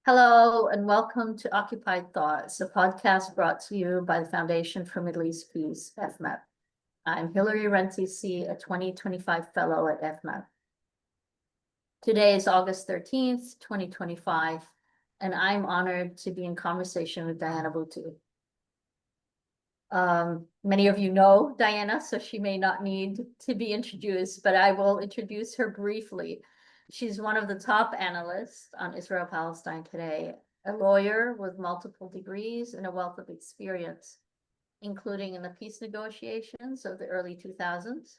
Hello and welcome to Occupied Thoughts, a podcast brought to you by the Foundation for Middle East Peace, FMEP. I'm Hilary Rantisi, a 2025 Fellow at FMEP. Today is August 13th, 2025, and I'm honored to be in conversation with Diana Buttu. Many of you know Diana, so she may not need to be introduced, but I will introduce her briefly. She's one of the top analysts on Israel-Palestine today, a lawyer with multiple degrees and a wealth of experience, including in the peace negotiations of the early 2000s.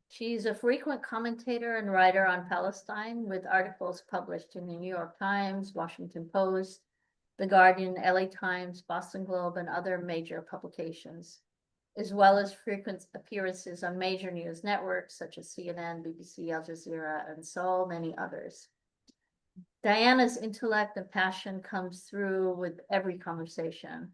She's a frequent commentator and writer on Palestine, with articles published in the New York Times, Washington Post, The Guardian, LA Times, Boston Globe, and other major publications, as well as frequent appearances on major news networks such as CNN, BBC, Al Jazeera, and so many others. Diana's intellect and passion comes through with every conversation,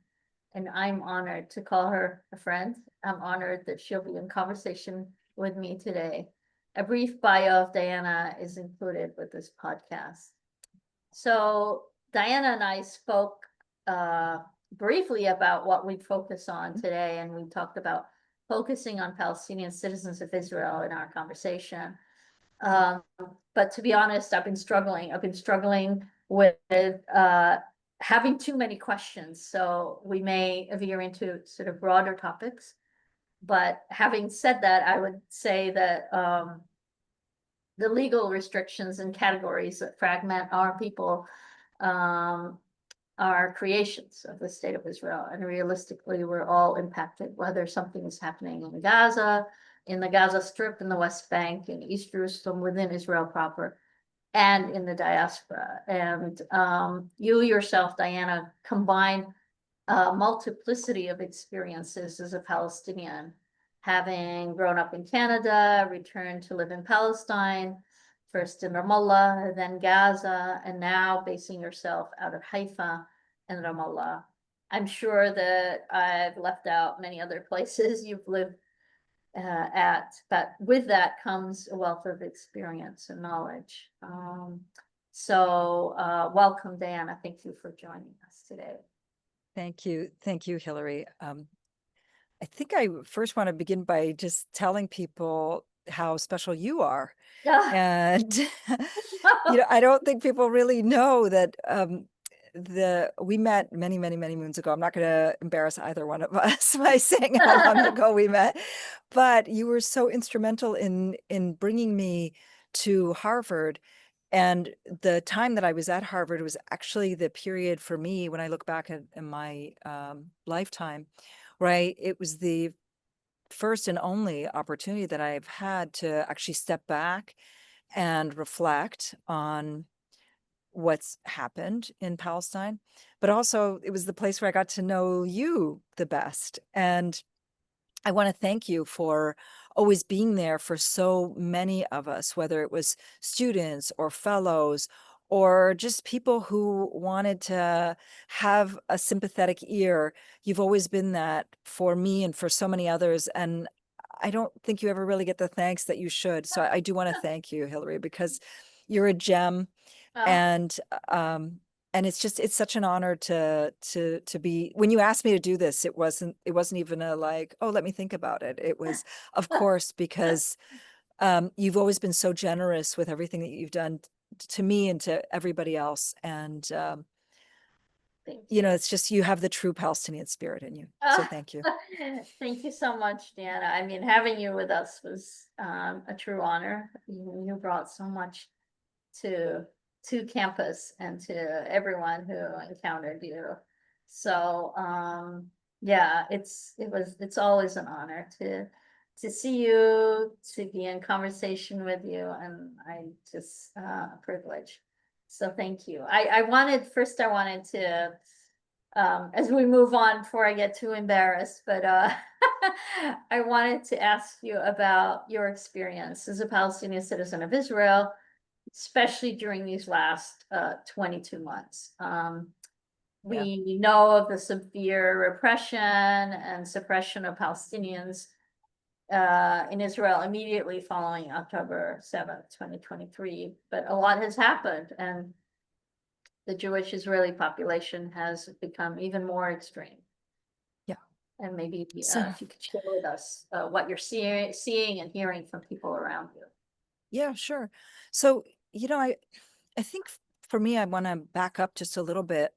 and I'm honored to call her a friend. I'm honored that she'll be in conversation with me today. A brief bio of Diana is included with this podcast. So Diana and I spoke briefly about what we focus on today, and we talked about focusing on Palestinian citizens of Israel in our conversation. But to be honest, I've been struggling with having too many questions. So we may veer into sort of broader topics. But having said that, I would say that the legal restrictions and categories that fragment our people are creations of the state of Israel. And realistically, we're all impacted, whether something is happening in Gaza, in the Gaza Strip, in the West Bank, in East Jerusalem, within Israel proper, and in the diaspora. And you yourself, Diana, combine a multiplicity of experiences as a Palestinian, having grown up in Canada, returned to live in Palestine, first in Ramallah, then Gaza, and now basing yourself out of Haifa and Ramallah. I'm sure that I've left out many other places you've lived at, but with that comes a wealth of experience and knowledge. Welcome, Diana. Thank you for joining us today. Thank you, Hilary. I think I first want to begin by just telling people how special you are. And I don't think people really know that we met many moons ago. I'm not going to embarrass either one of us by saying how long ago we met, but you were so instrumental in bringing me to Harvard. And the time that I was at Harvard was actually the period for me, when I look back at in my lifetime, right? It was the first and only opportunity that I've had to actually step back and reflect on what's happened in Palestine. But also it was the place where I got to know you the best. And I want to thank you for always being there for so many of us, whether it was students or fellows or just people who wanted to have a sympathetic ear. You've always been that for me and for so many others. And I don't think you ever really get the thanks that you should. So I do want to thank you, Hilary, because you're a gem. And it's such an honor to be, when you asked me to do this, it wasn't even a like, oh, let me think about it. It was, of course, because you've always been so generous with everything that you've done to me and to everybody else. And it's just, you have the true Palestinian spirit in you. So thank you. Thank you so much, Diana. I mean, having you with us was a true honor. You brought so much to campus and to everyone who encountered you. So yeah, it's always an honor to see you, to be in conversation with you, and I just a privilege. So thank you. I wanted to as we move on, before I get too embarrassed, but I wanted to ask you about your experience as a Palestinian citizen of Israel, especially during these last 22 months. We know of the severe repression and suppression of Palestinians in Israel immediately following October 7th, 2023, but a lot has happened. And the Jewish Israeli population has become even more extreme. Yeah. And maybe So, if you could share with us what you're seeing and hearing from people around you. yeah, sure. So, I think for me, I want to back up just a little bit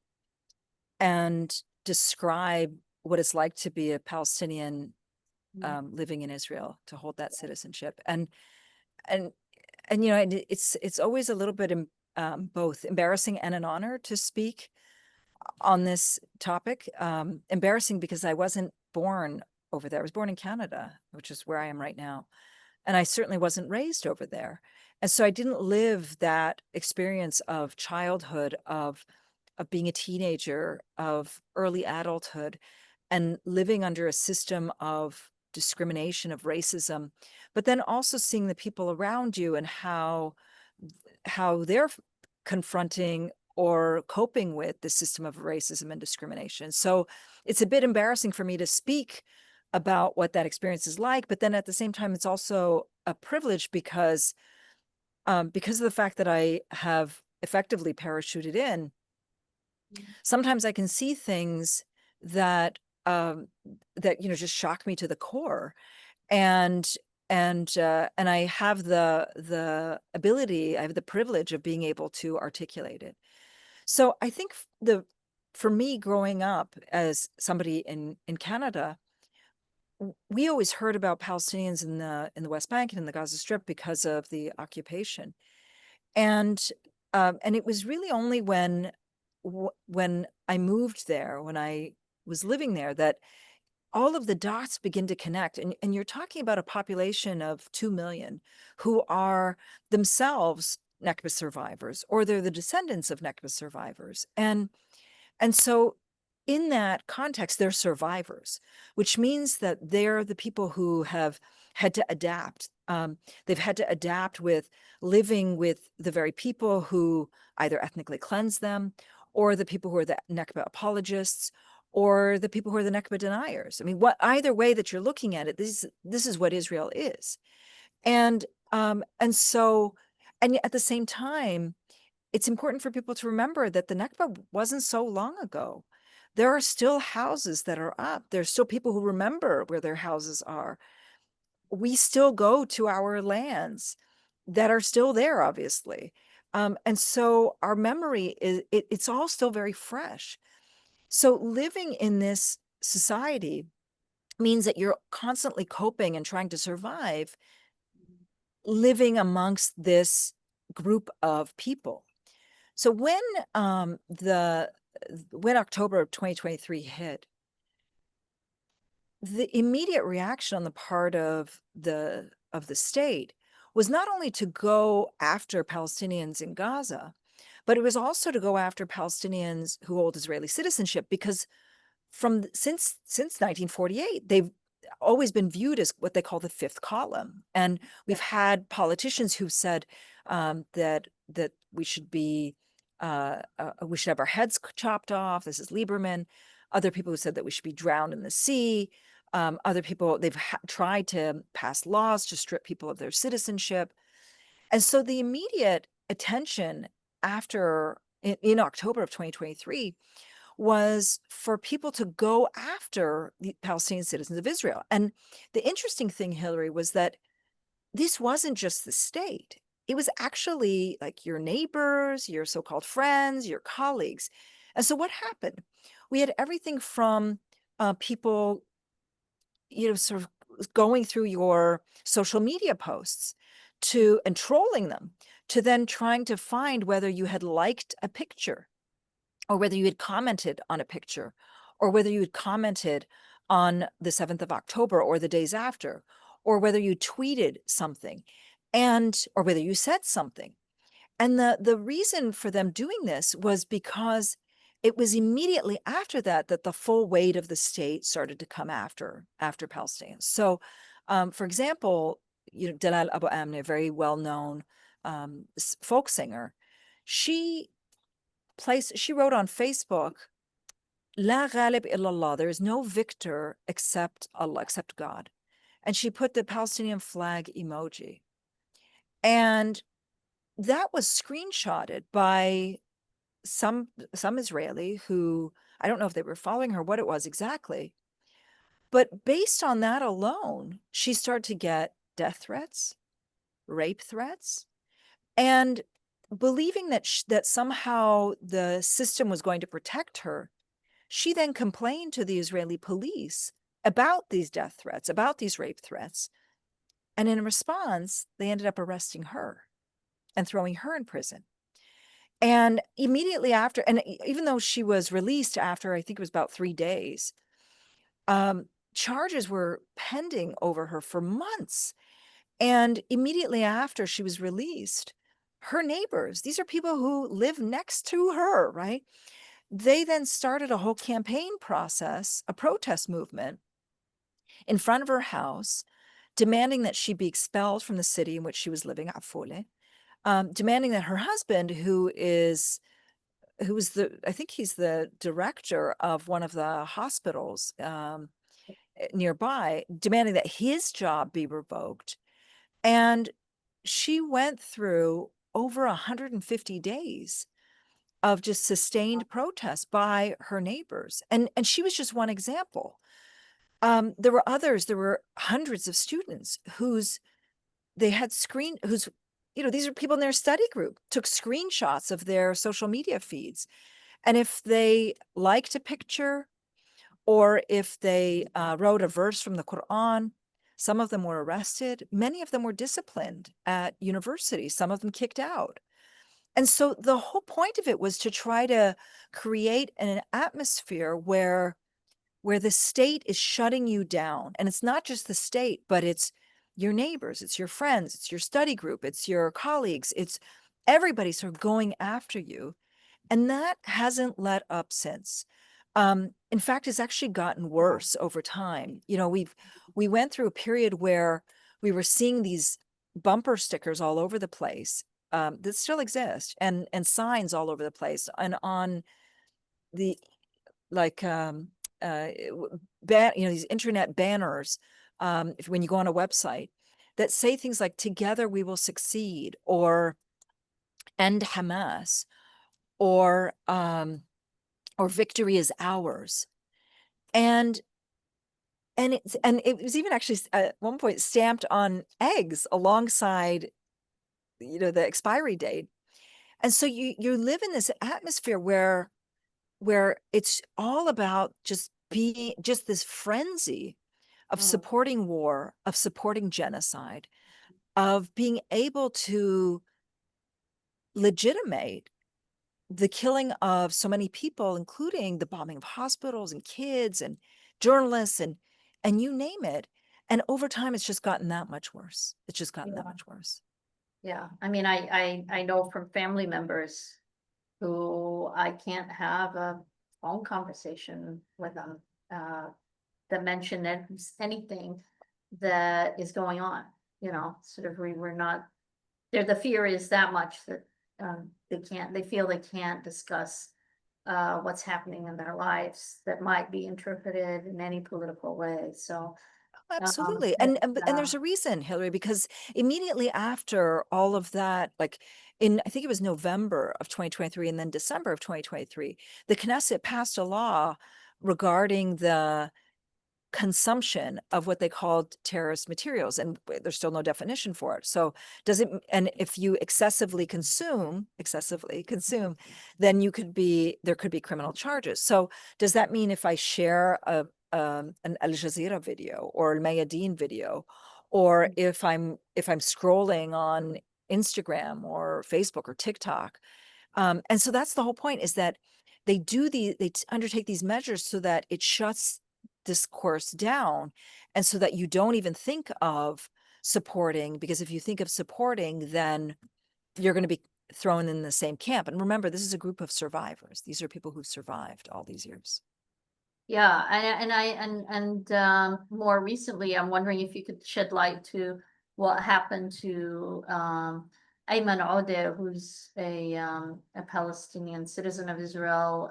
and describe what it's like to be a Palestinian living in Israel, to hold that citizenship. And it's always a little bit both embarrassing and an honor to speak on this topic. Embarrassing because I wasn't born over there. I was born in Canada, which is where I am right now. And I certainly wasn't raised over there. And so I didn't live that experience of childhood, of being a teenager, of early adulthood, and living under a system of discrimination, of racism, but then also seeing the people around you and how they're confronting or coping with the system of racism and discrimination. So it's a bit embarrassing for me to speak about what that experience is like, but then at the same time, it's also a privilege because of the fact that I have effectively parachuted in. Sometimes I can see things that just shock me to the core, and and I have the ability, I have the privilege of being able to articulate it. So I think for me, growing up as somebody in Canada, we always heard about Palestinians in the West Bank and in the Gaza Strip because of the occupation, and it was really only when I moved there, when I was living there, that all of the dots begin to connect. And you're talking about a population of 2 million who are themselves Nakba survivors, or they're the descendants of Nakba survivors. And so in that context, they're survivors, which means that they're the people who have had to adapt. They've had to adapt with living with the very people who either ethnically cleanse them, or the people who are the Nakba apologists, or the people who are the Nakba deniers. I mean, either way that you're looking at it, this is what Israel is. And so, and at the same time, it's important for people to remember that the Nakba wasn't so long ago. There are still houses that are up. There's still people who remember where their houses are. We still go to our lands that are still there, obviously. And so our memory it's all still very fresh. So living in this society means that you're constantly coping and trying to survive living amongst this group of people. So when October of 2023 hit, the immediate reaction on the part of the state was not only to go after Palestinians in Gaza, but it was also to go after Palestinians who hold Israeli citizenship, because since 1948, they've always been viewed as what they call the fifth column. And we've had politicians who've said that we should have our heads chopped off. This is Lieberman. Other people who said that we should be drowned in the sea. Other people, they've tried to pass laws to strip people of their citizenship. And so the immediate attention in October of 2023 was for people to go after the Palestinian citizens of Israel. And the interesting thing, Hilary, was that this wasn't just the state. It was actually like your neighbors, your so-called friends, your colleagues. And so what happened? We had everything from people, sort of going through your social media posts and trolling them, to then trying to find whether you had liked a picture, or whether you had commented on a picture, or whether you had commented on the 7th of October or the days after, or whether you tweeted something, or whether you said something. And the reason for them doing this was because it was immediately after that the full weight of the state started to come after Palestinians. So, for example, Dalal Abu Amne, a very well-known folk singer, she wrote on Facebook, La ghalib illallah, there is no victor except Allah, except God. And she put the Palestinian flag emoji. And that was screenshotted by some Israeli who, I don't know if they were following her, what it was exactly, but based on that alone, she started to get death threats, rape threats, and believing that that somehow the system was going to protect her. She then complained to the Israeli police about these death threats, about these rape threats. And in response, they ended up arresting her and throwing her in prison. And immediately after, and even though she was released after, I think it was about 3 days, charges were pending over her for months. And immediately after she was released, her neighbors, these are people who live next to her, right? They then started a whole campaign process, a protest movement in front of her house, demanding that she be expelled from the city in which she was living, Afole, demanding that her husband, who was I think he's the director of one of the hospitals nearby, demanding that his job be revoked. And she went through over 150 days of just sustained protest by her neighbors. And she was just one example. There were others, there were hundreds of students whose they had whose, these are people in their study group, took screenshots of their social media feeds. And if they liked a picture or if they wrote a verse from the Quran, some of them were arrested. Many of them were disciplined at university. Some of them kicked out. And so the whole point of it was to try to create an atmosphere where the state is shutting you down. And it's not just the state, but it's your neighbors, it's your friends, it's your study group, it's your colleagues, it's everybody sort of going after you. And that hasn't let up since. In fact, it's actually gotten worse over time. We went through a period where we were seeing these bumper stickers all over the place that still exist, and signs all over the place, and on the like these internet banners, when you go on a website, that say things like "Together we will succeed" or "End Hamas" or "Victory is ours." And it was even actually at one point stamped on eggs alongside, the expiry date. And so you live in this atmosphere where it's all about just being just this frenzy of supporting war, of supporting genocide, of being able to legitimate the killing of so many people, including the bombing of hospitals and kids and journalists and you name it. And over time, it's just gotten that much worse. It's just gotten that much worse. Yeah, I mean, I know from family members who I can't have a phone conversation with them that mention anything that is going on. Sort of we're not there. The fear is that much that they feel they can't discuss what's happening in their lives that might be interpreted in any political way. So Absolutely. And there's a reason, Hilary, because immediately after all of that, like I think it was November of 2023 and then December of 2023, the Knesset passed a law regarding the consumption of what they called terrorist materials, and there's still no definition for it. So and if you excessively consume, then there could be criminal charges. So does that mean if I share an Al Jazeera video or Al Mayadeen video, or if I'm scrolling on Instagram or Facebook or TikTok, and so that's the whole point, is that they undertake these measures so that it shuts discourse down, and so that you don't even think of supporting, because if you think of supporting, then you're going to be thrown in the same camp. And remember, this is a group of survivors. These are people who've survived all these years. Yeah, and more recently, I'm wondering if you could shed light to what happened to Ayman Odeh, who's a Palestinian citizen of Israel,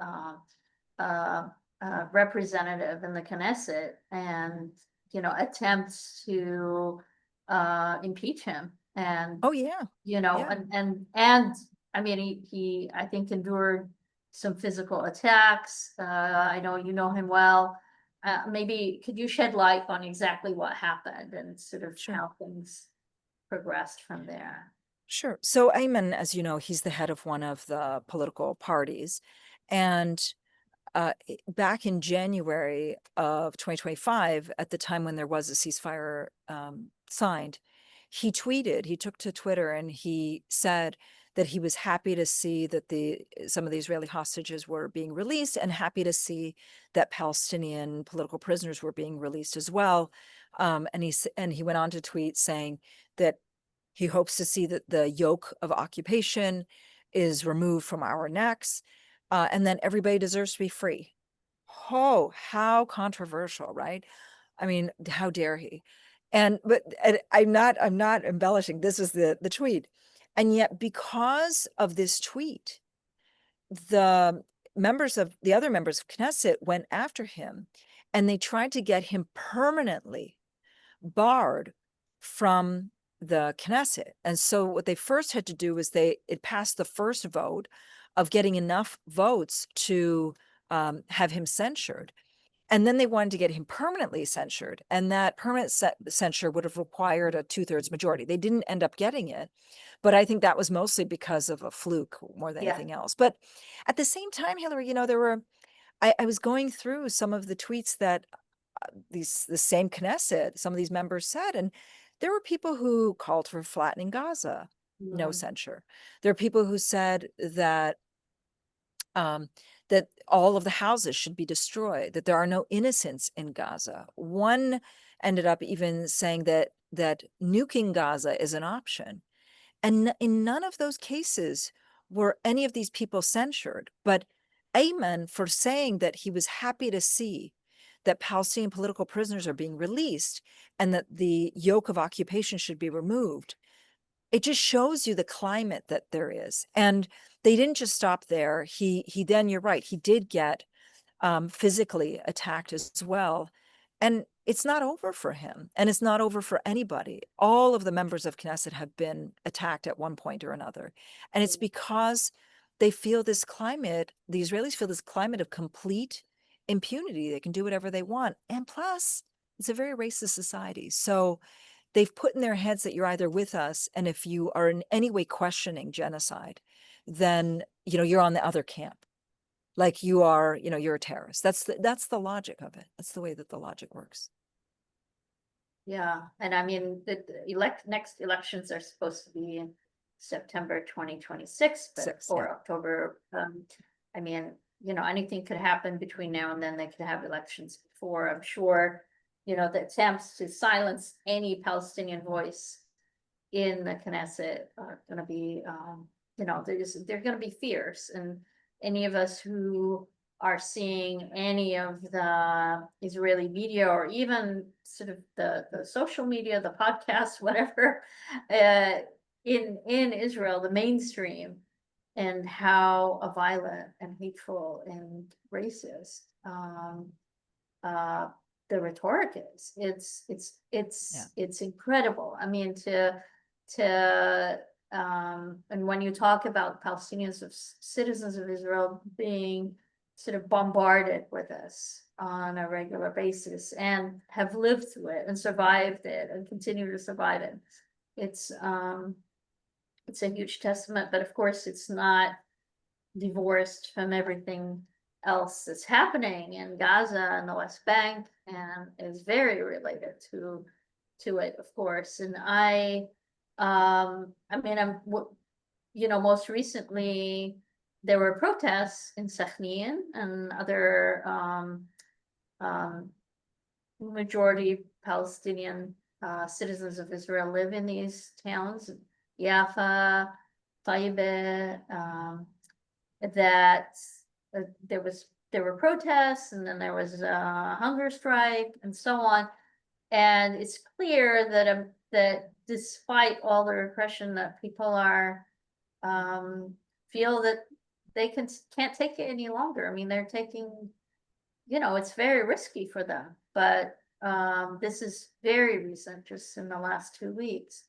representative in the Knesset, and attempts to impeach him, and Oh yeah. Yeah. and I mean, he I think endured some physical attacks. I know you know him well. Maybe could you shed light on exactly what happened and sort of Sure. how things progressed from there? Sure. So Ayman, as you know, he's the head of one of the political parties. And back in January of 2025, at the time when there was a ceasefire signed, he took to Twitter and he said that he was happy to see that some of the Israeli hostages were being released and happy to see that Palestinian political prisoners were being released as well. And he went on to tweet saying that he hopes to see that the yoke of occupation is removed from our necks, and then everybody deserves to be free. Oh, how controversial, right? I mean, how dare he? But I'm not embellishing. This is the tweet. And yet, because of this tweet, the other members of Knesset went after him and they tried to get him permanently barred from the Knesset. And so what they first had to do was it passed the first vote of getting enough votes to have him censured. And then they wanted to get him permanently censured. And that permanent censure would have required a 2/3 majority. They didn't end up getting it. But I think that was mostly because of a fluke more than Yeah. anything else. But at the same time, Hilary, I was going through some of the tweets that the same Knesset, some of these members said, and there were people who called for flattening Gaza, no Mm. censure. There are people who said that that all of the houses should be destroyed, that there are no innocents in Gaza. One ended up even saying that nuking Gaza is an option. And in none of those cases were any of these people censured. But Ayman, for saying that he was happy to see that Palestinian political prisoners are being released and that the yoke of occupation should be removed, it just shows you the climate that there is. And they didn't just stop there. He then, you're right, he did get physically attacked as well. And it's not over for him, and it's not over for anybody. All of the members of Knesset have been attacked at one point or another. And it's because they feel this climate, the Israelis feel this climate of complete impunity. They can do whatever they want. And plus, it's a very racist society. So they've put in their heads that you're either with us, and if you are in any way questioning genocide, then you're on the other camp. Like you're a terrorist. That's the logic of it. That's the way that the logic works. Yeah, and I mean, the next elections are supposed to be in September 2026, but or Yeah. October. I mean, anything could happen between now and then. They could have elections before. I'm sure, the attempts to silence any Palestinian voice in the Knesset are going to be, they're going to be fierce, and any of us who are seeing any of the Israeli media or even sort of the social media, the podcasts, whatever, in Israel, the mainstream, and how violent and hateful and racist the rhetoric is. It's incredible. I mean, and when you talk about Palestinians of citizens of Israel being sort of bombarded with this on a regular basis and have lived through it and survived it and continue to survive it, it's a huge testament. But of course, it's not divorced from everything else that's happening in Gaza and the West Bank, and is very related to it, of course. And most recently there were protests in Sechnin and other majority Palestinian citizens of Israel live in these towns, Yafa, Taibe, that there were protests, and then there was a hunger strike and so on. And it's clear that despite all the repression, that people are feel that they can't take it any longer. I mean, they're taking, it's very risky for them. But this is very recent, just in the last 2 weeks.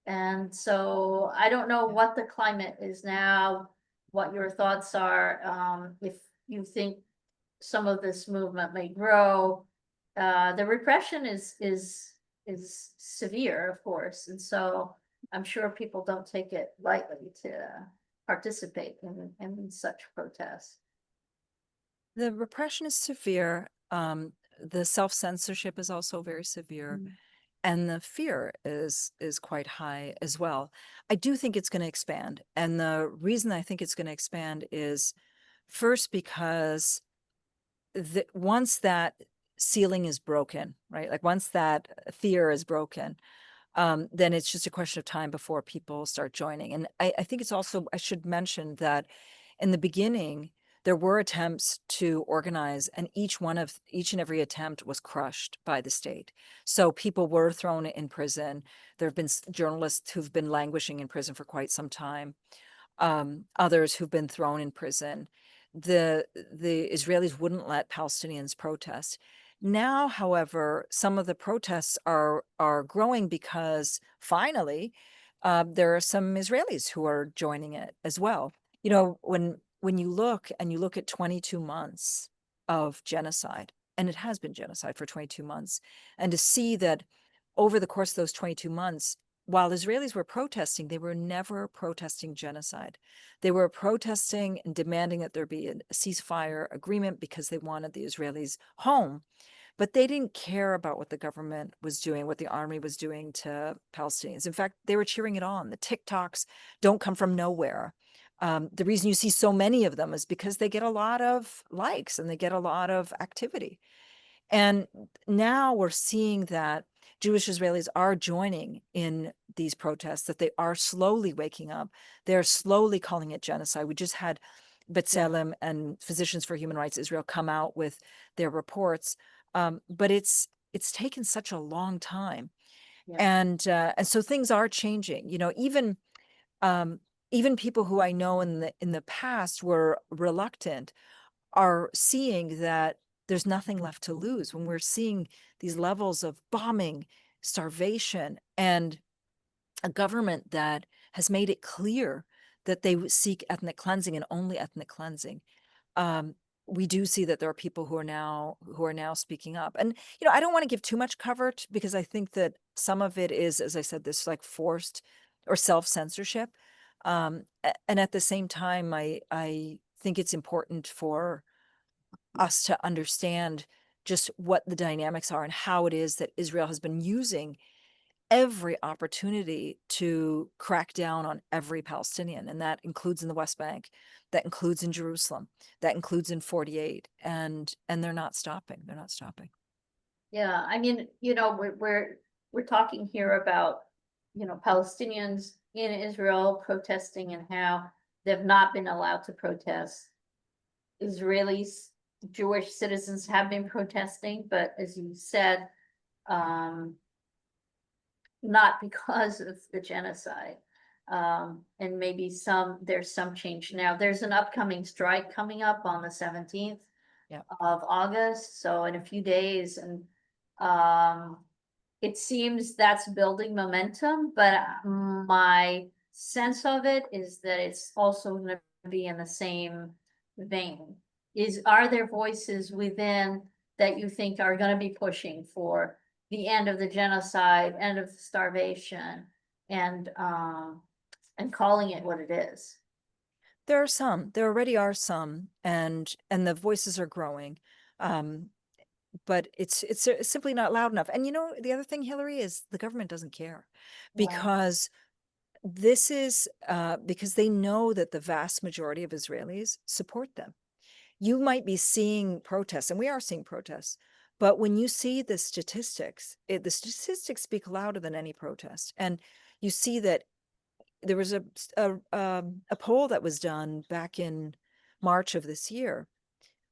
And so I don't know what the climate is now, what your thoughts are, if you think some of this movement may grow. The repression is severe, of course, and so I'm sure people don't take it lightly to participate in such protests. The repression is severe. The self-censorship is also very severe. Mm. And the fear is quite high as well. I do think it's going to expand. And the reason I think it's going to expand is first because once that ceiling is broken, right? Like once that fear is broken, then it's just a question of time before people start joining. And I think it's also, I should mention that in the beginning, there were attempts to organize, and each and every attempt was crushed by the state. So people were thrown in prison. There have been journalists who've been languishing in prison for quite some time. Others who've been thrown in prison. The Israelis wouldn't let Palestinians protest. Now, however, some of the protests are growing because finally there are some Israelis who are joining it as well. You know, when you look at 22 months of genocide, and it has been genocide for 22 months, and to see that over the course of those 22 months, while Israelis were protesting, they were never protesting genocide. They were protesting and demanding that there be a ceasefire agreement because they wanted the Israelis home. But they didn't care about what the government was doing, what the army was doing to Palestinians. In fact, they were cheering it on. The TikToks don't come from nowhere. The reason you see so many of them is because they get a lot of likes and they get a lot of activity. And now we're seeing that Jewish Israelis are joining in these protests, that they are slowly waking up. They're slowly calling it genocide. We just had B'Tselem and Physicians for Human Rights Israel come out with their reports. But it's taken such a long time. Yeah. And so things are changing. You know, even people who I know in the past were reluctant are seeing that there's nothing left to lose when we're seeing these levels of bombing, starvation, and a government that has made it clear that they seek ethnic cleansing and only ethnic cleansing. We do see that there are people who are now speaking up. And you know, I don't want to give too much cover because I think that some of it is, as I said, this like forced or self-censorship. And at the same time, I think it's important for us to understand just what the dynamics are and how it is that Israel has been using every opportunity to crack down on every Palestinian. And that includes in the West Bank, that includes in Jerusalem, that includes in 48. And they're not stopping. They're not stopping. Yeah, I mean, you know, we're talking here about, you know, Palestinians in Israel protesting and how they've not been allowed to protest. Israelis, Jewish citizens have been protesting, but as you said, not because of the genocide. And maybe there's some change now. There's an upcoming strike coming up on the 17th of August, so in a few days, and it seems that's building momentum, but my sense of it is that it's also going to be in the same vein. Are there voices within that you think are going to be pushing for the end of the genocide, end of the starvation, and calling it what it is? There are some. There already are some, and the voices are growing. But it's simply not loud enough. And you know, the other thing, Hilary, is the government doesn't care Wow. because this is because they know that the vast majority of Israelis support them. You might be seeing protests, and we are seeing protests, but when you see the statistics, the statistics speak louder than any protest. And you see that there was a poll that was done back in March of this year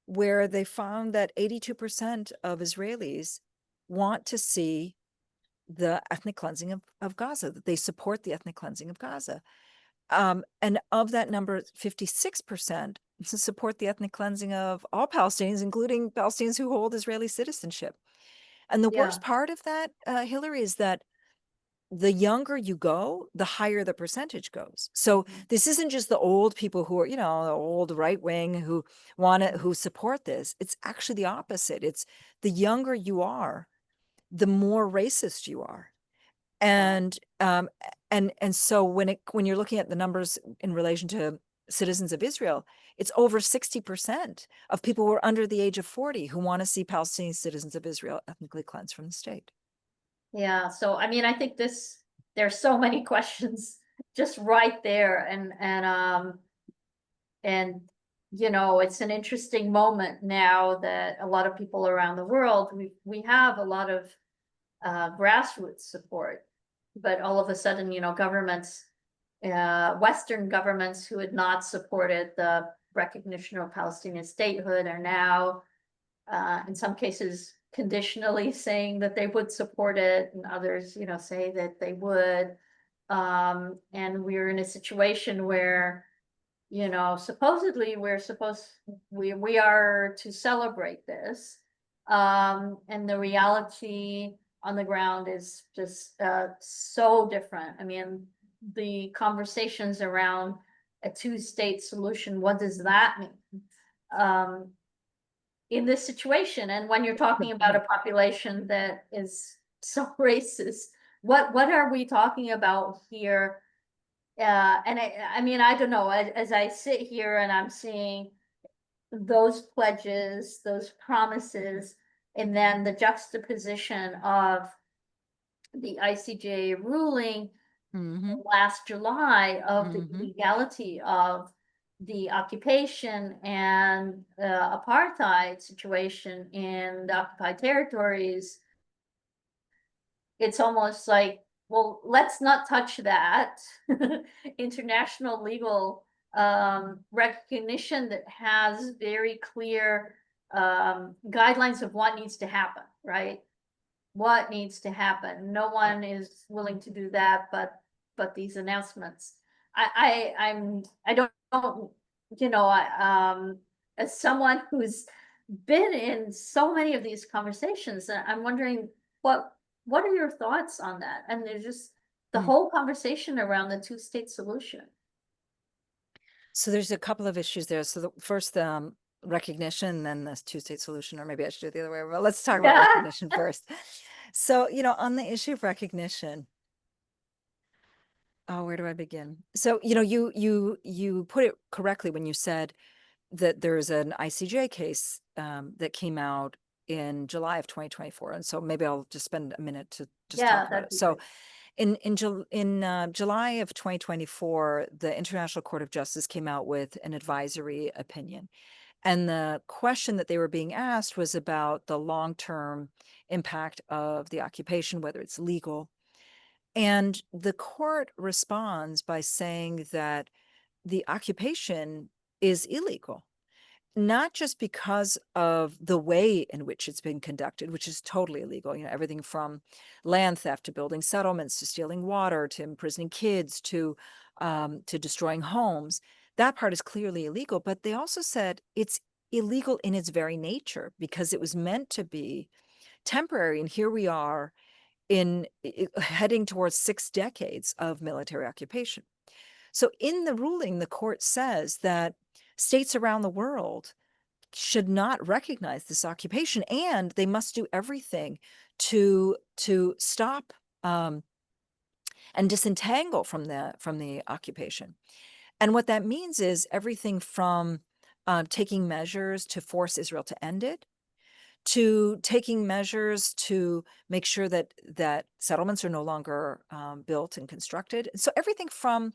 where they found that 82% of Israelis want to see the ethnic cleansing of Gaza, that they support the ethnic cleansing of Gaza. And of that number, 56% support the ethnic cleansing of all Palestinians, including Palestinians who hold Israeli citizenship. And the Yeah. worst part of that, Hilary, is that the younger you go, the higher the percentage goes. So this isn't just the old people who are, the old right wing who support this. It's actually the opposite. It's the younger you are, the more racist you are. Wow. And so when you're looking at the numbers in relation to citizens of Israel, it's over 60% of people who are under the age of 40 who want to see Palestinian citizens of Israel ethnically cleansed from the state. Yeah, so I mean, I think there's so many questions just right there, and it's an interesting moment now that a lot of people around the world, we have a lot of grassroots support, but all of a sudden, governments, Western governments who had not supported the recognition of Palestinian statehood are now, in some cases, conditionally saying that they would support it, and others, say that they would. And we're in a situation where, supposedly we are to celebrate this. And the reality on the ground is just so different. I mean, the conversations around a two-state solution, what does that mean? In this situation, and when you're talking about a population that is so racist, what are we talking about here? And I mean, I don't know, as I sit here and I'm seeing those pledges, those promises, and then the juxtaposition of the ICJ ruling last July of the illegality of the occupation and apartheid situation in the occupied territories, it's almost like, well, let's not touch that. International legal recognition that has very clear guidelines of what needs to happen, right? What needs to happen. No one is willing to do that, but these announcements. I don't, as someone who's been in so many of these conversations, I'm wondering what are your thoughts on that? And there's just the whole conversation around the two-state solution. So there's a couple of issues there. So the first, recognition, then the two-state solution, or maybe I should do it the other way. But let's talk about recognition first. So, on the issue of recognition, where do I begin? So, you put it correctly when you said that there's an ICJ case that came out in July of 2024. And so maybe I'll just spend a minute to just talk about it. So in July of 2024, the International Court of Justice came out with an advisory opinion. And the question that they were being asked was about the long-term impact of the occupation, whether it's legal. And the court responds by saying that the occupation is illegal, not just because of the way in which it's been conducted, which is totally illegal, everything from land theft to building settlements to stealing water to imprisoning kids to destroying homes. That part is clearly illegal, but they also said it's illegal in its very nature because it was meant to be temporary. And here we are heading towards 6 decades of military occupation. So in the ruling, the court says that states around the world should not recognize this occupation, and they must do everything to stop and disentangle from the occupation. And what that means is everything from taking measures to force Israel to end it, to taking measures to make sure that settlements are no longer built and constructed. So everything from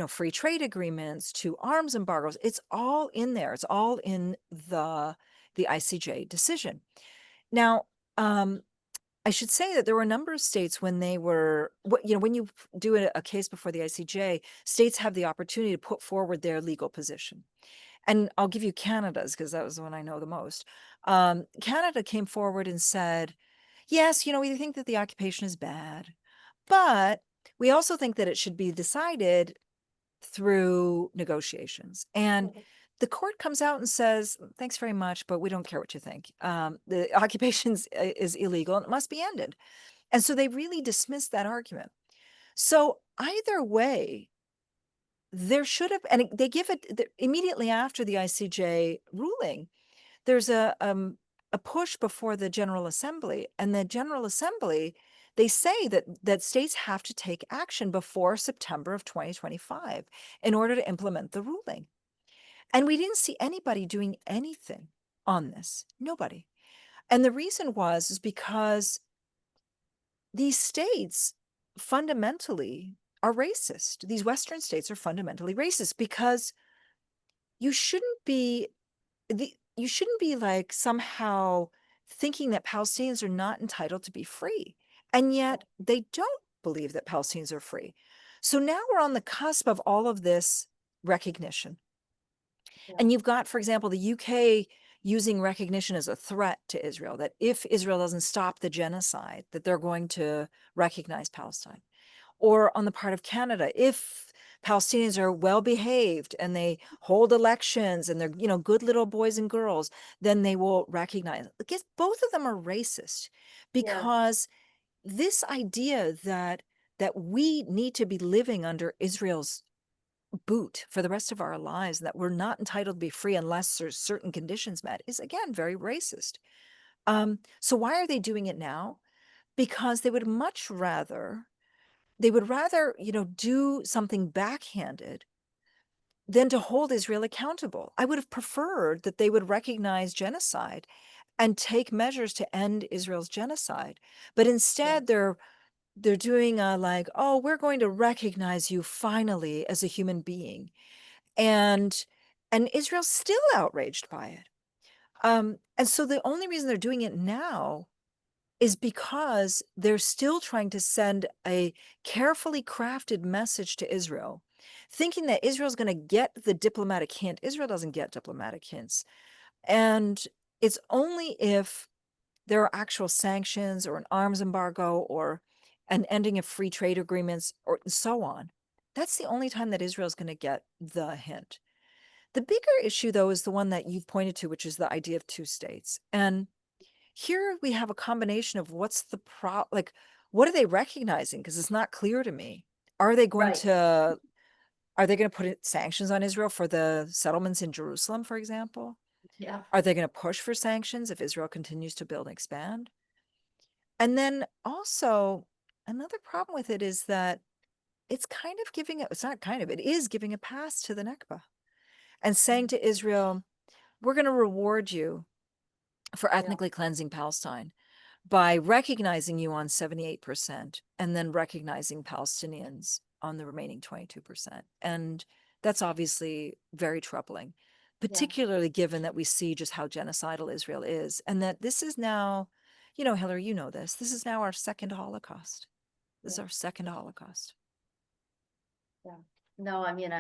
free trade agreements to arms embargoes, it's all in there. It's all in the ICJ decision. Now, I should say that there were a number of states when when you do a case before the ICJ, states have the opportunity to put forward their legal position. And I'll give you Canada's because that was the one I know the most. Canada came forward and said, yes, we think that the occupation is bad, but we also think that it should be decided through negotiations. And the court comes out and says, thanks very much, but we don't care what you think. The occupation is illegal and it must be ended. And so they really dismissed that argument. So either way, there should have, and they give it immediately after the ICJ ruling. There's a push before the General Assembly, and the General Assembly, they say that states have to take action before September of 2025 in order to implement the ruling. And we didn't see anybody doing anything on this. Nobody. And the reason is because these states fundamentally are racist. These Western states are fundamentally racist because you shouldn't be you shouldn't be like somehow thinking that Palestinians are not entitled to be free. And yet they don't believe that Palestinians are free. So now we're on the cusp of all of this recognition. Yeah. And you've got, for example, the UK using recognition as a threat to Israel, that if Israel doesn't stop the genocide, that they're going to recognize Palestine. Or on the part of Canada, if Palestinians are well behaved and they hold elections and they're, good little boys and girls, then they will recognize. I guess both of them are racist, Yeah. because this idea that we need to be living under Israel's boot for the rest of our lives, and that we're not entitled to be free unless there's certain conditions met, is again very racist. So why are they doing it now? Because they would rather, do something backhanded than to hold Israel accountable. I would have preferred that they would recognize genocide and take measures to end Israel's genocide. But Yeah. instead, they're doing like, oh, we're going to recognize you finally as a human being. And Israel's still outraged by it. And so the only reason they're doing it now is because they're still trying to send a carefully crafted message to Israel, thinking that Israel's going to get the diplomatic hint. Israel doesn't get diplomatic hints. And it's only if there are actual sanctions or an arms embargo or an ending of free trade agreements or so on. That's the only time that Israel's going to get the hint. The bigger issue, though, is the one that you've pointed to, which is the idea of two states. And here we have a combination of what are they recognizing? Because it's not clear to me. Are they going Right. to put sanctions on Israel for the settlements in Jerusalem, for example? Yeah. Are they going to push for sanctions if Israel continues to build and expand? And then also another problem with it is that it is giving a pass to the Nakba and saying to Israel, we're going to reward you for Yeah. ethnically cleansing Palestine by recognizing you on 78% and then recognizing Palestinians on the remaining 22%. And that's obviously very troubling, Yeah. particularly given that we see just how genocidal Israel is, and that this is now, Hilary, this is now our second Holocaust. This is Yeah. our second Holocaust. Yeah. No, I mean,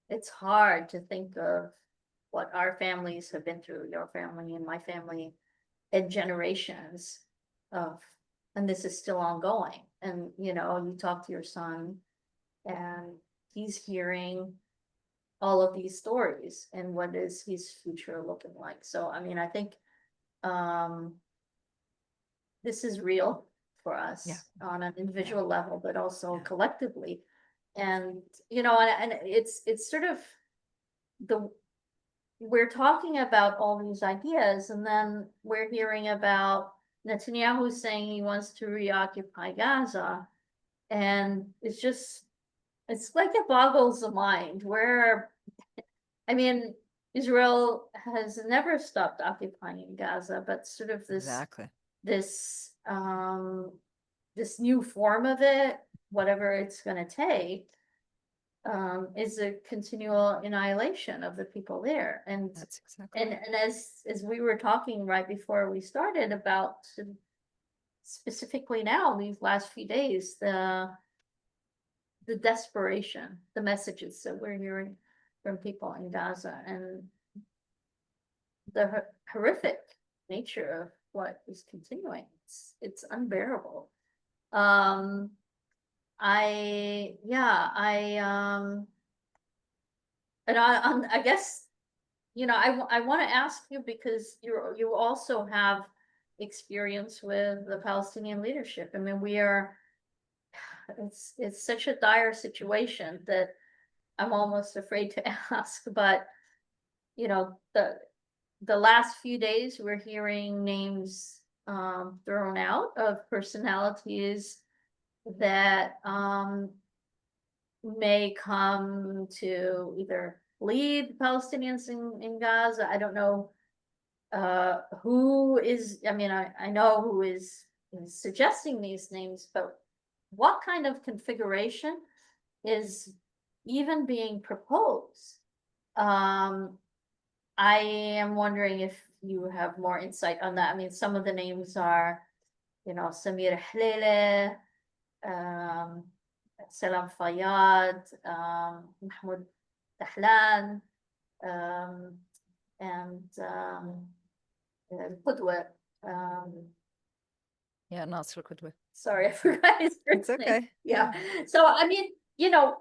it's hard to think of what our families have been through, your family and my family, and generations of, and this is still ongoing. And, you talk to your son and he's hearing all of these stories and what is his future looking like. So, I mean, I think, this is real for Yeah. us on an individual level, but also Yeah. collectively. And, and it's sort of the, we're talking about all these ideas, and then we're hearing about Netanyahu saying he wants to reoccupy Gaza. And it's like it boggles the mind where, I mean, Israel has never stopped occupying Gaza, but sort of Exactly. this this new form of it, whatever it's going to take, is a continual annihilation of the people there. And That's exactly right. as we were talking right before we started about, specifically now these last few days, the desperation, the messages that we're hearing from people in Gaza, and the horrific nature of what is continuing. It's unbearable. Um, and I guess, I want to ask you, because you also have experience with the Palestinian leadership. I mean, it's such a dire situation that I'm almost afraid to ask, but you know, the last few days we're hearing names thrown out of personalities that may come to either lead Palestinians in Gaza. I don't know who is, I mean, I know who is suggesting these names, but what kind of configuration is even being proposed? I am wondering if you have more insight on that. I mean, some of the names are, you know, Samir Hlele, um, Salam Fayyad, Mahmoud Dahlan, um, and Qudwa. Um, Yeah, Nasser Qudwa. sorry, I forgot his It's first name. okay. Yeah. So, I mean, you know,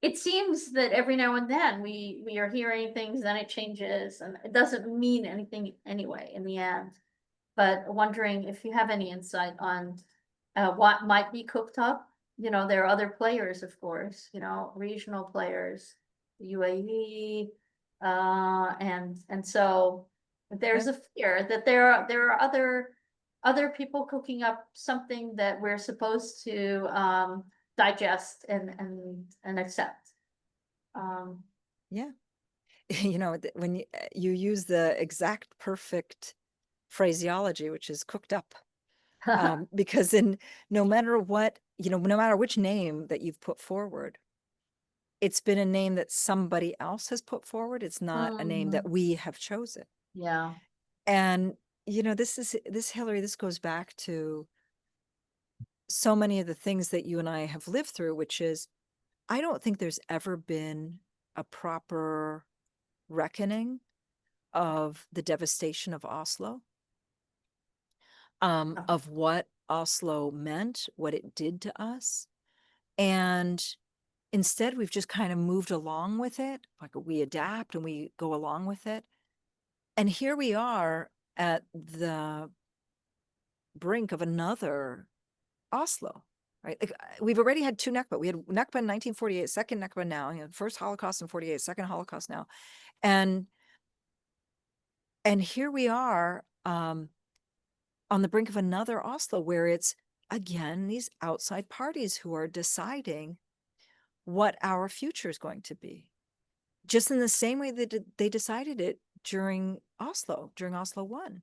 it seems that every now and then we are hearing things, then it changes, and it doesn't mean anything anyway in the end. But wondering if you have any insight on what might be cooked up. You know, there are other players, of course, you know, regional players, the UAE, and so there's Yeah. a fear that there are other people cooking up something that we're supposed to digest and accept. Um, Yeah. You know, when you use the exact perfect phraseology, which is cooked up, because in no matter what, you know, no matter which name that you've put forward, it's been a name that somebody else has put forward. It's not a name that mhm, we have chosen. yeah. And, you know, this, Hillary, this goes back to so many of the things that you and I have lived through, which is I don't think there's ever been a proper reckoning of the devastation of Oslo, of what Oslo meant, what it did to us. And instead, we've just kind of moved along with it. Like we adapt and we go along with it. And here we are at the brink of another Oslo, right? Like we've already had two Nakba. We had Nakba in 1948, second Nakba now, you know, first Holocaust in 48, second Holocaust now. And here we are on the brink of another Oslo where it's again these outside parties who are deciding what our future is going to be. Just in the same way that they decided it during Oslo 1.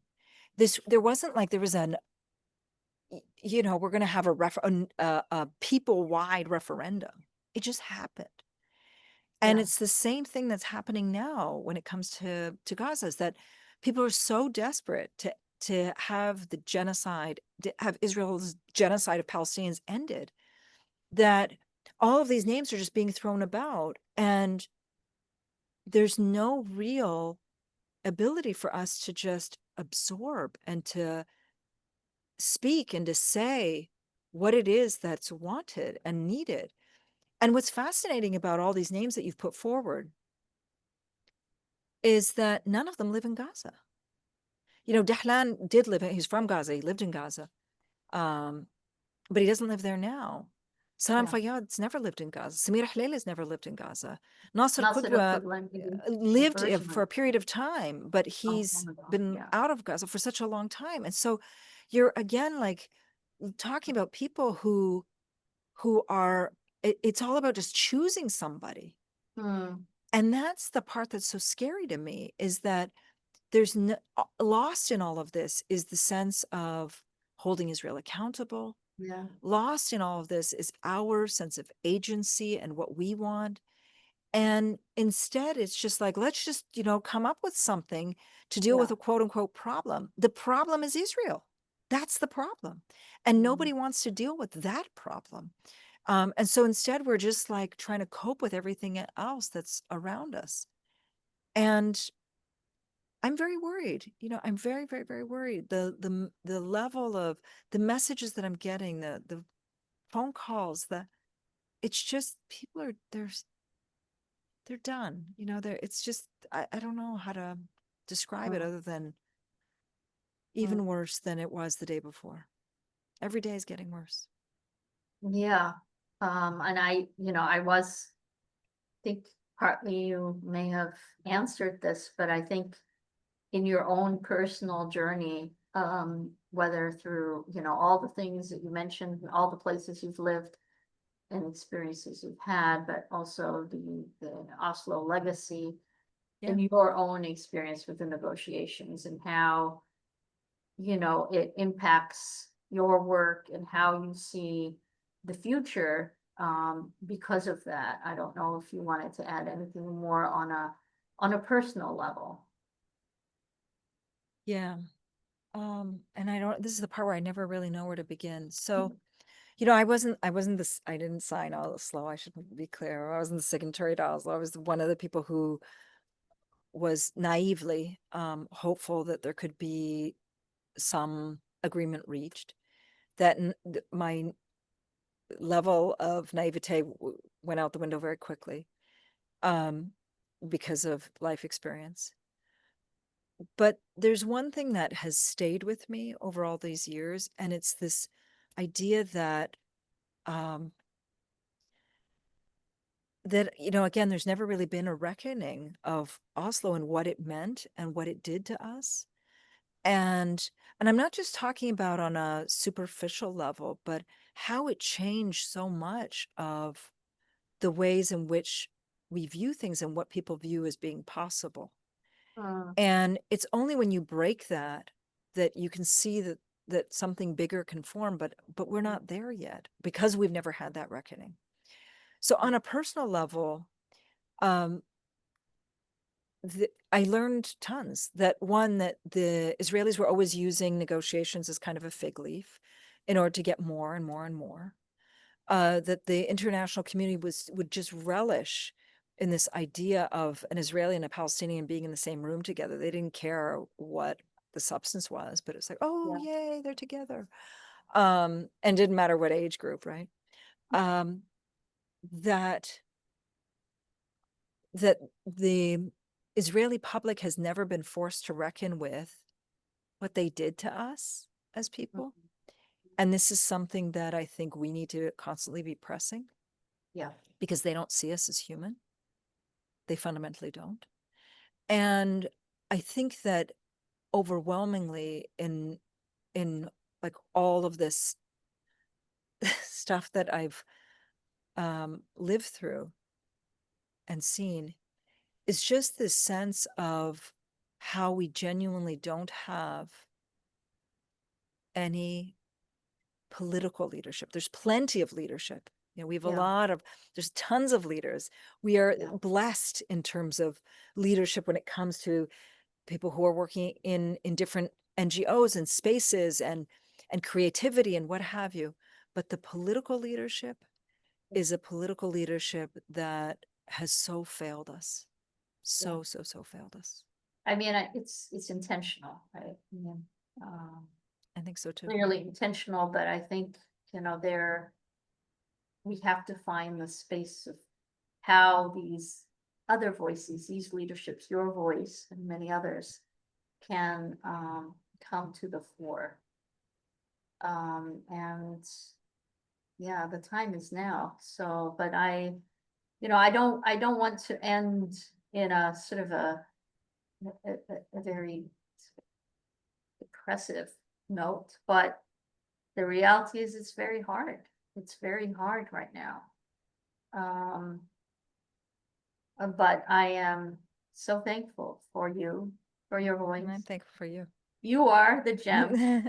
There wasn't like there was you know, we're going to have a people-wide referendum. It just happened. And Yeah. it's the same thing that's happening now when it comes to Gaza, is that people are so desperate to have the genocide, to have Israel's genocide of Palestinians ended, that all of these names are just being thrown about. And there's no real ability for us to just absorb and to speak and to say what it is that's wanted and needed. And what's fascinating about all these names that you've put forward is that none of them live in Gaza. You know, Dahlan did live he's from Gaza, he lived in Gaza, but he doesn't live there now. Salam Yeah. Fayyad's never lived in Gaza. Samir Hlele's never lived in Gaza. Nasser Not sort of Qudwa equivalent maybe lived for originally. a period of time, but Oh, oh he's my God. been Yeah. out of Gaza for such a long time. And so you're again like talking about people who are it's all about just choosing somebody. Hmm. And that's the part that's so scary to me, is that there's no, lost in all of this is the sense of holding Israel accountable. Yeah. Lost in all of this is our sense of agency and what we want. And instead, it's just like, let's just, you know, come up with something to deal Yeah. with a quote unquote problem. The problem is Israel. That's the problem. And Mm. nobody wants to deal with that problem. And so instead, we're just like trying to cope with everything else that's around us. And I'm very worried. You know, I'm very, very, very worried. The level of the messages that I'm getting, the phone calls, it's just people are they're done. You know, it's just I don't know how to describe it Mm. other than even worse than it was the day before. Every day is getting worse. Yeah. And I think partly you may have answered this, but I think in your own personal journey, whether through, all the things that you mentioned, all the places you've lived and experiences you've had, but also the Oslo legacy and your own experience with the negotiations and how, it impacts your work and how you see the future, because of that. I don't know if you wanted to add anything more on a personal level. Yeah. And this is the part where I never really know where to begin. So, I didn't sign Oslo. I should be clear. I wasn't the signatory to Oslo. I was one of the people who was naively hopeful that there could be some agreement reached. That my level of naivete went out the window very quickly because of life experience. But there's one thing that has stayed with me over all these years, and it's this idea that again, there's never really been a reckoning of Oslo and what it meant and what it did to us. And I'm not just talking about on a superficial level, but how it changed so much of the ways in which we view things and what people view as being possible. And it's only when you break that you can see that something bigger can form, but we're not there yet because we've never had that reckoning. So on a personal level, I learned tons. That the Israelis were always using negotiations as kind of a fig leaf in order to get more and more and more. That the international community would just relish in this idea of an Israeli and a Palestinian being in the same room together. They didn't care what the substance was, but it's like, oh, yay, they're together. And didn't matter what age group, right? That the Israeli public has never been forced to reckon with what they did to us as people. And this is something that I think we need to constantly be pressing. Yeah. Because they don't see us as human. They fundamentally don't. And I think that overwhelmingly in like all of this stuff that I've lived through and seen is just this sense of how we genuinely don't have any political leadership. There's plenty of leadership. We have there's tons of leaders. We are blessed in terms of leadership when it comes to people who are working in different NGOs and spaces and creativity and what have you. But the political leadership is a political leadership that has so failed us. So failed us. I mean, it's intentional, right? I think so too. Clearly intentional, but I think, we have to find the space of how these other voices, these leaderships, your voice and many others can come to the fore. And yeah, the time is now. So, but I don't want to end in a sort of a very depressive note, but the reality is it's very hard. It's very hard right now. But I am so thankful for you, for your voice. And I'm thankful for you. You are the gem. You're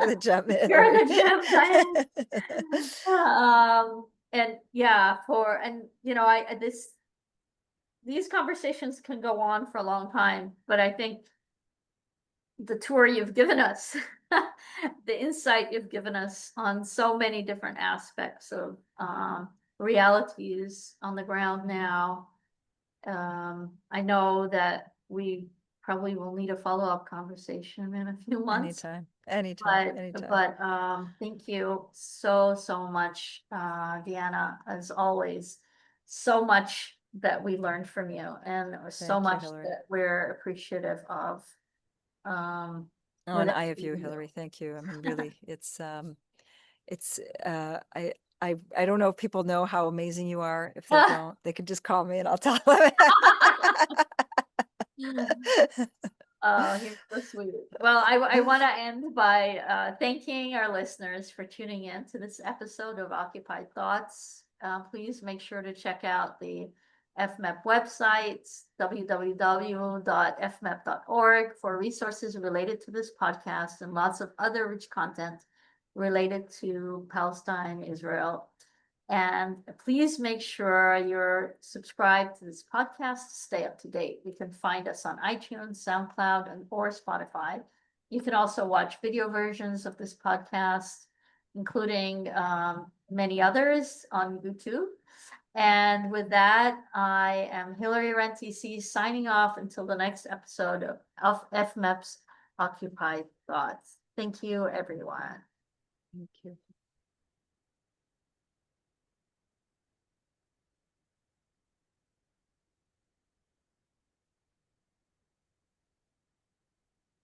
the gem. You're the gem, Diane. And yeah, these conversations can go on for a long time, but I think the tour you've given us, the insight you've given us on so many different aspects of realities on the ground now. I know that we probably will need a follow-up conversation in a few months. Anytime. But thank you so much, Diana, as always. So much that we learned from you, and so much that we're appreciative of. Oh, and I have you, Hilary. Thank you. I mean, really, it's I don't know if people know how amazing you are. If they don't, they can just call me and I'll tell them. Oh, you're so sweet. Well, I want to end by thanking our listeners for tuning in to this episode of Occupied Thoughts. Please make sure to check out the FMEP websites, www.fmep.org, for resources related to this podcast and lots of other rich content related to Palestine, Israel. And please make sure you're subscribed to this podcast to stay up to date. You can find us on iTunes, SoundCloud, or Spotify. You can also watch video versions of this podcast, including many others on YouTube. And with that, I am Hilary Rantisi signing off until the next episode of FMEP's Occupied Thoughts. Thank you, everyone. Thank you.